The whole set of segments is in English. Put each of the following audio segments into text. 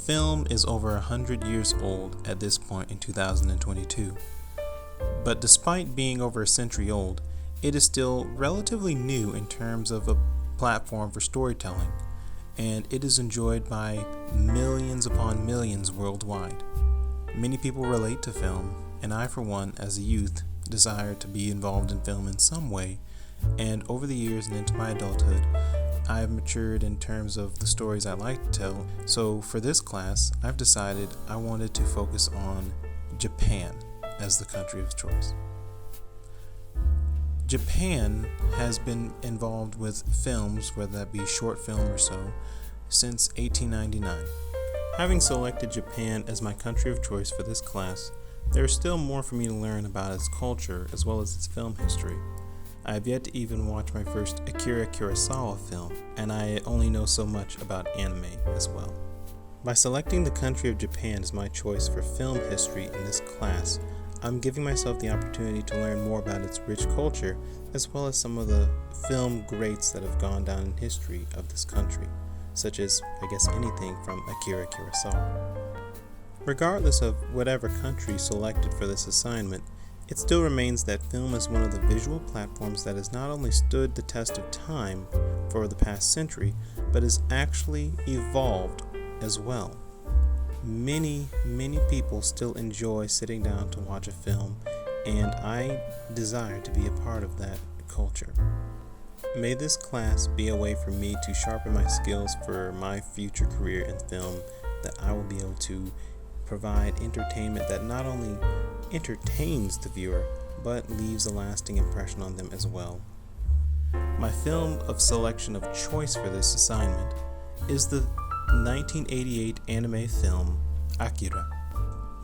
film is over 100 years old at this point in 2022. But despite being over a century old, it is still relatively new in terms of a platform for storytelling, and it is enjoyed by millions upon millions worldwide. Many people relate to film, and I, for one, as a youth, desired to be involved in film in some way, and over the years and into my adulthood, I have matured in terms of the stories I like to tell. So for this class, I've decided I wanted to focus on Japan as the country of choice. Japan has been involved with films, whether that be short film or so, since 1899. Having selected Japan as my country of choice for this class, there is still more for me to learn about its culture as well as its film history. I have yet to even watch my first Akira Kurosawa film, and I only know so much about anime as well. By selecting the country of Japan as my choice for film history in this class, I'm giving myself the opportunity to learn more about its rich culture, as well as some of the film greats that have gone down in history of this country, such as, anything from Akira Kurosawa. Regardless of whatever country selected for this assignment, it still remains that film is one of the visual platforms that has not only stood the test of time for the past century, but has actually evolved as well. Many people still enjoy sitting down to watch a film, and I desire to be a part of that culture. May this class be a way for me to sharpen my skills for my future career in film, that I will be able to provide entertainment that not only entertains the viewer, but leaves a lasting impression on them as well. My film of selection of choice for this assignment is the 1988 anime film Akira.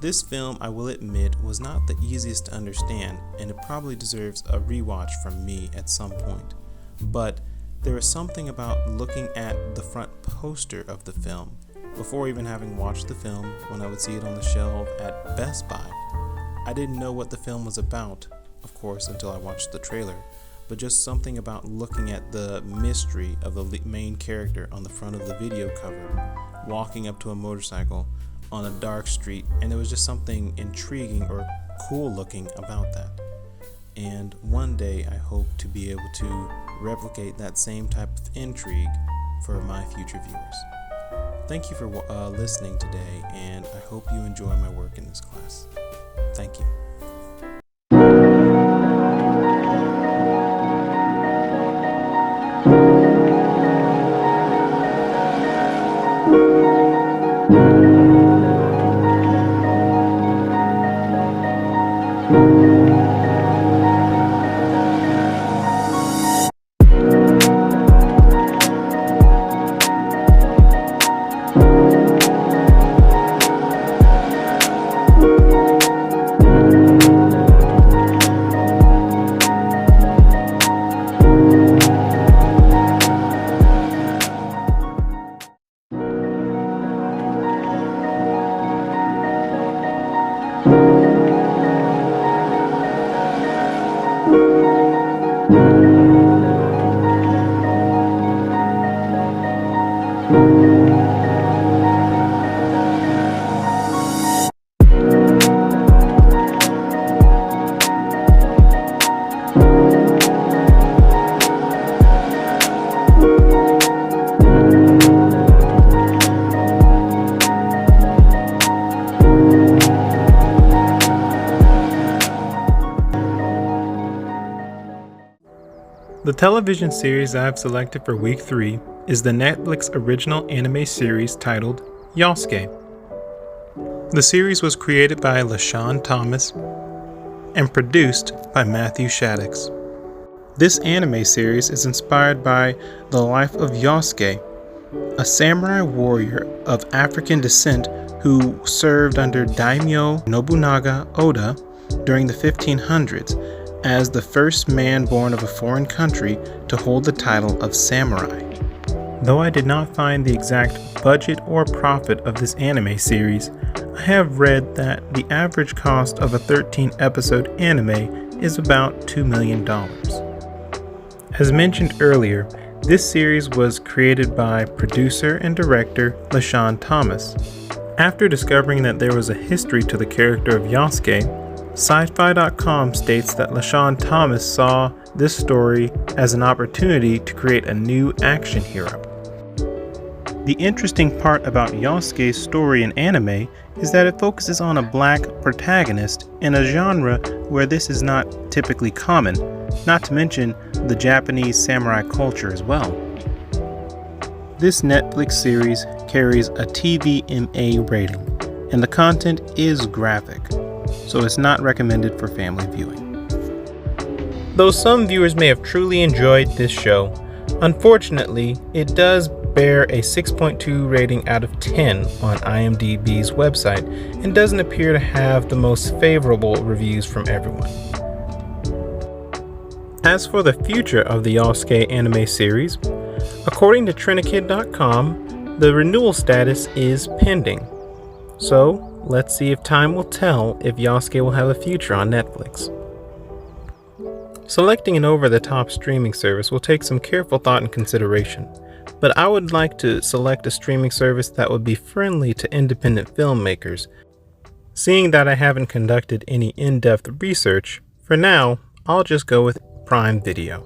This film, I will admit, was not the easiest to understand, and it probably deserves a rewatch from me at some point. But there is something about looking at the front poster of the film before even having watched the film. When I would see it on the shelf at Best Buy, I didn't know what the film was about, of course, until I watched the trailer, but just something about looking at the mystery of the main character on the front of the video cover, walking up to a motorcycle on a dark street, and there was just something intriguing or cool looking about that. And one day I hope to be able to replicate that same type of intrigue for my future viewers. Thank you for listening today, and I hope you enjoy my work in this class. Thank you. The television series I have selected for week 3 is the Netflix original anime series titled Yasuke. The series was created by LaShawn Thomas and produced by Matthew Shaddix. This anime series is inspired by the life of Yasuke, a samurai warrior of African descent who served under Daimyo Nobunaga Oda during the 1500s as the first man born of a foreign country to hold the title of samurai. Though I did not find the exact budget or profit of this anime series, I have read that the average cost of a 13-episode anime is about $2 million. As mentioned earlier, This series was created by producer and director LeSean Thomas. After discovering that there was a history to the character of Yasuke, Sci-Fi.com states that LeSean Thomas saw this story as an opportunity to create a new action hero. The interesting part about Yasuke's story in anime is that it focuses on a black protagonist in a genre where this is not typically common, not to mention the Japanese samurai culture as well. This Netflix series carries a TVMA rating, and the content is graphic, so it's not recommended for family viewing. Though some viewers may have truly enjoyed this show, unfortunately, it does bear a 6.2 rating out of 10 on IMDb's website and doesn't appear to have the most favorable reviews from everyone. As for the future of the Yasuke anime series, according to Trinikid.com, the renewal status is pending. So, let's see if time will tell if Yasuke will have a future on Netflix. Selecting an over-the-top streaming service will take some careful thought and consideration, but I would like to select a streaming service that would be friendly to independent filmmakers. Seeing that I haven't conducted any in-depth research, for now, I'll just go with Prime Video.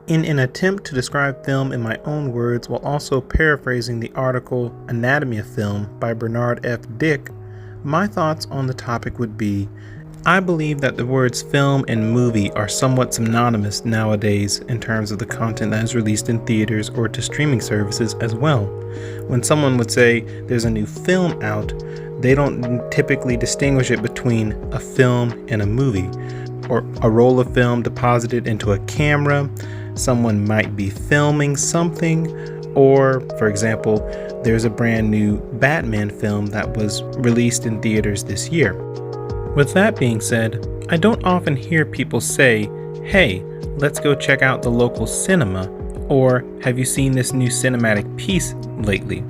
In an attempt to describe film in my own words while also paraphrasing the article Anatomy of Film by Bernard F. Dick, my thoughts on the topic would be, I believe that the words film and movie are somewhat synonymous nowadays in terms of the content that is released in theaters or to streaming services as well. When someone would say there's a new film out, they don't typically distinguish it between a film and a movie, or a roll of film deposited into a camera. Someone might be filming something, or, for example, there's a brand new Batman film that was released in theaters this year. With that being said, I don't often hear people say, hey, let's go check out the local cinema, or have you seen this new cinematic piece lately?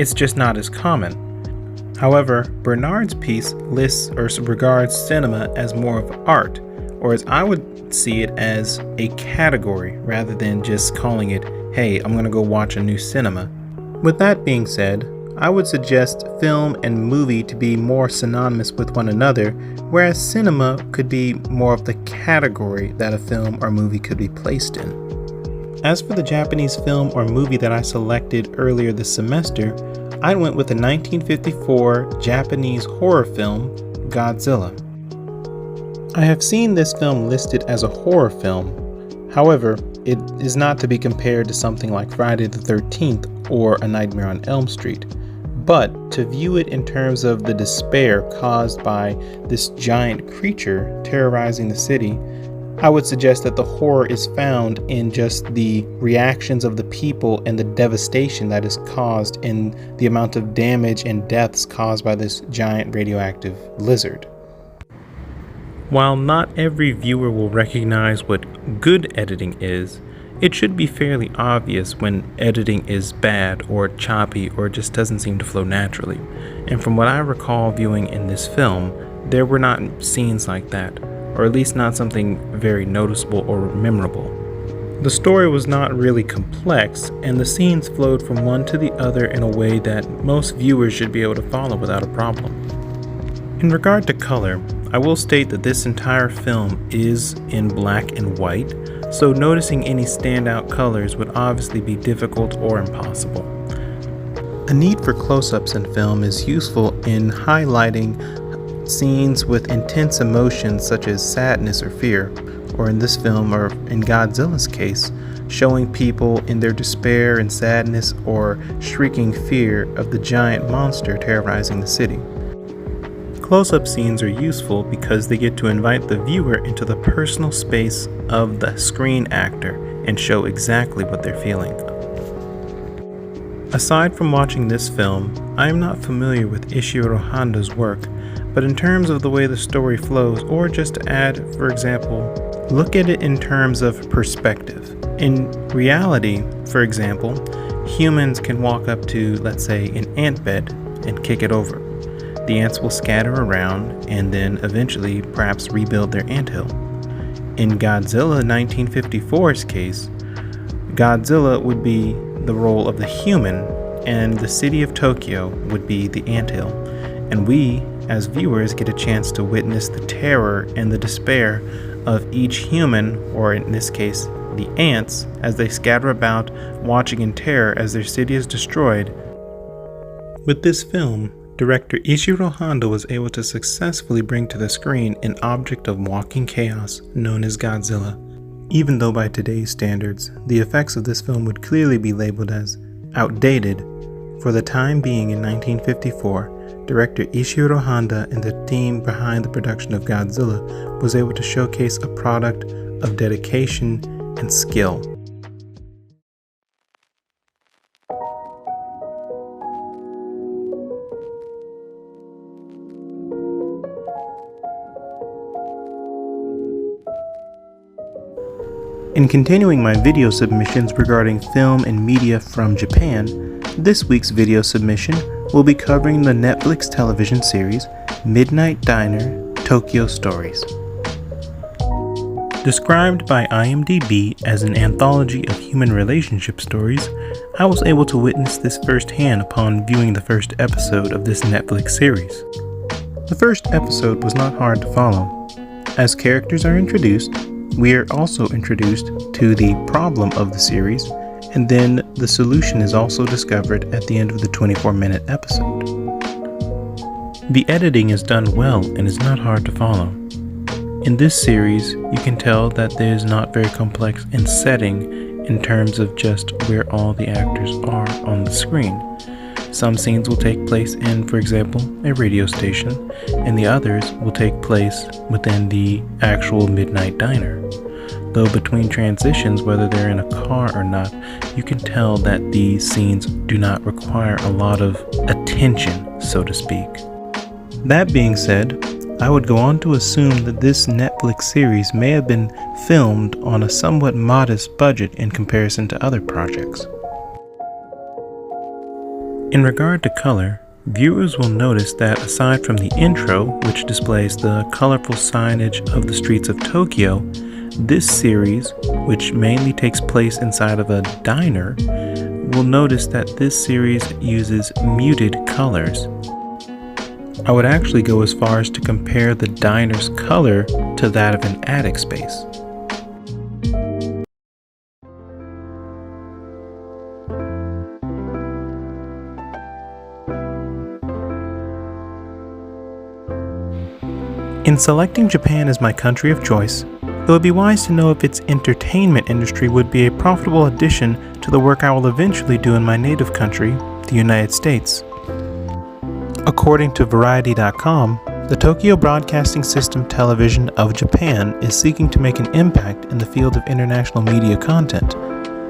It's just not as common. However, Bernard's piece lists or regards cinema as more of art, or as I would see it as a category rather than just calling it, hey, I'm gonna go watch a new cinema. With that being said, I would suggest film and movie to be more synonymous with one another, whereas cinema could be more of the category that a film or movie could be placed in. As for the Japanese film or movie that I selected earlier this semester, I went with the 1954 Japanese horror film, Godzilla. I have seen this film listed as a horror film. However, it is not to be compared to something like Friday the 13th or A Nightmare on Elm Street, but to view it in terms of the despair caused by this giant creature terrorizing the city, I would suggest that the horror is found in just the reactions of the people and the devastation that is caused in the amount of damage and deaths caused by this giant radioactive lizard. While not every viewer will recognize what good editing is, it should be fairly obvious when editing is bad or choppy or just doesn't seem to flow naturally. And from what I recall viewing in this film, there were not scenes like that, or at least not something very noticeable or memorable. The story was not really complex, and the scenes flowed from one to the other in a way that most viewers should be able to follow without a problem. In regard to color, I will state that this entire film is in black and white, so noticing any standout colors would obviously be difficult or impossible. A need for close-ups in film is useful in highlighting scenes with intense emotions such as sadness or fear, or in this film, or in Godzilla's case, showing people in their despair and sadness or shrieking fear of the giant monster terrorizing the city. Close-up scenes are useful because they get to invite the viewer into the personal space of the screen actor and show exactly what they're feeling. Aside from watching this film, I am not familiar with Ishiro Honda's work, but in terms of the way the story flows, or just to add, for example, look at it in terms of perspective. In reality, for example, humans can walk up to, let's say, an ant bed and kick it over. The ants will scatter around and then eventually perhaps rebuild their anthill. In Godzilla 1954's case, Godzilla would be the role of the human and the city of Tokyo would be the anthill. And we, as viewers, get a chance to witness the terror and the despair of each human, or in this case, the ants, as they scatter about, watching in terror as their city is destroyed. With this film, director Ishiro Honda was able to successfully bring to the screen an object of walking chaos known as Godzilla. Even though by today's standards, the effects of this film would clearly be labeled as outdated, for the time being in 1954, director Ishiro Honda and the team behind the production of Godzilla was able to showcase a product of dedication and skill. In continuing my video submissions regarding film and media from Japan, this week's video submission will be covering the Netflix television series Midnight Diner: Tokyo Stories. Described by IMDb as an anthology of human relationship stories, I was able to witness this firsthand upon viewing the first episode of this Netflix series. The first episode was not hard to follow. As characters are introduced, we are also introduced to the problem of the series, and then the solution is also discovered at the end of the 24-minute episode. The editing is done well and is not hard to follow. In this series, you can tell that it is not very complex in setting in terms of just where all the actors are on the screen. Some scenes will take place in, for example, a radio station, and the others will take place within the actual Midnight Diner. Though between transitions, whether they're in a car or not, you can tell that these scenes do not require a lot of attention, so to speak. That being said, I would go on to assume that this Netflix series may have been filmed on a somewhat modest budget in comparison to other projects. In regard to color, viewers will notice that aside from the intro, which displays the colorful signage of the streets of Tokyo, this series, which mainly takes place inside of a diner, will notice that this series uses muted colors. I would actually go as far as to compare the diner's color to that of an attic space. In selecting Japan as my country of choice, it would be wise to know if its entertainment industry would be a profitable addition to the work I will eventually do in my native country, the United States. According to Variety.com, The Tokyo Broadcasting System Television of Japan is seeking to make an impact in the field of international media content,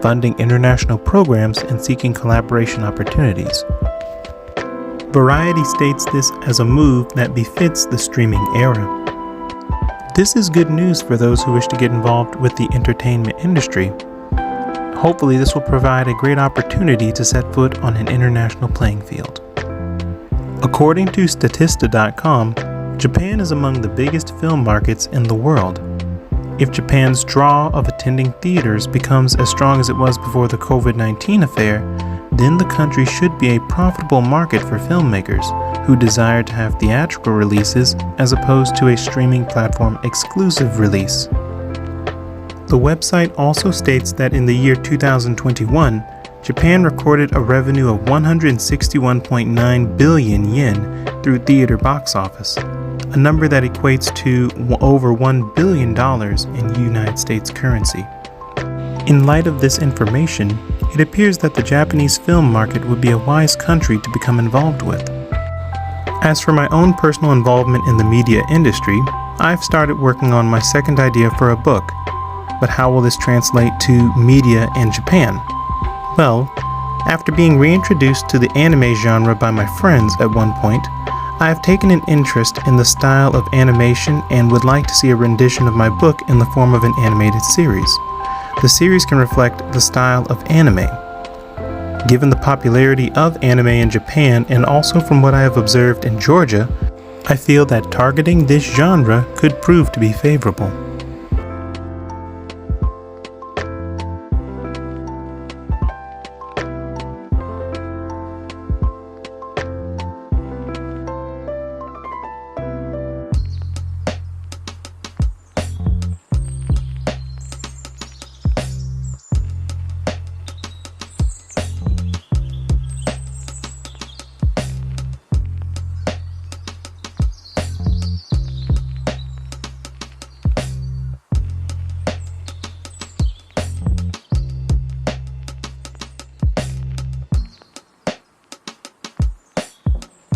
funding international programs and seeking collaboration opportunities. Variety states this as a move that befits the streaming era. This is good news for those who wish to get involved with the entertainment industry. Hopefully, this will provide a great opportunity to set foot on an international playing field. According to Statista.com, Japan is among the biggest film markets in the world. If Japan's draw of attending theaters becomes as strong as it was before the COVID-19 affair, then the country should be a profitable market for filmmakers who desire to have theatrical releases as opposed to a streaming platform exclusive release. The website also states that in the year 2021, Japan recorded a revenue of 161.9 billion yen through theater box office, a number that equates to over $1 billion in United States currency. In light of this information, it appears that the Japanese film market would be a wise country to become involved with. As for my own personal involvement in the media industry, I've started working on my second idea for a book. But how will this translate to media in Japan? Well, after being reintroduced to the anime genre by my friends at one point, I have taken an interest in the style of animation and would like to see a rendition of my book in the form of an animated series. The series can reflect the style of anime. Given the popularity of anime in Japan and also from what I have observed in Georgia, I feel that targeting this genre could prove to be favorable.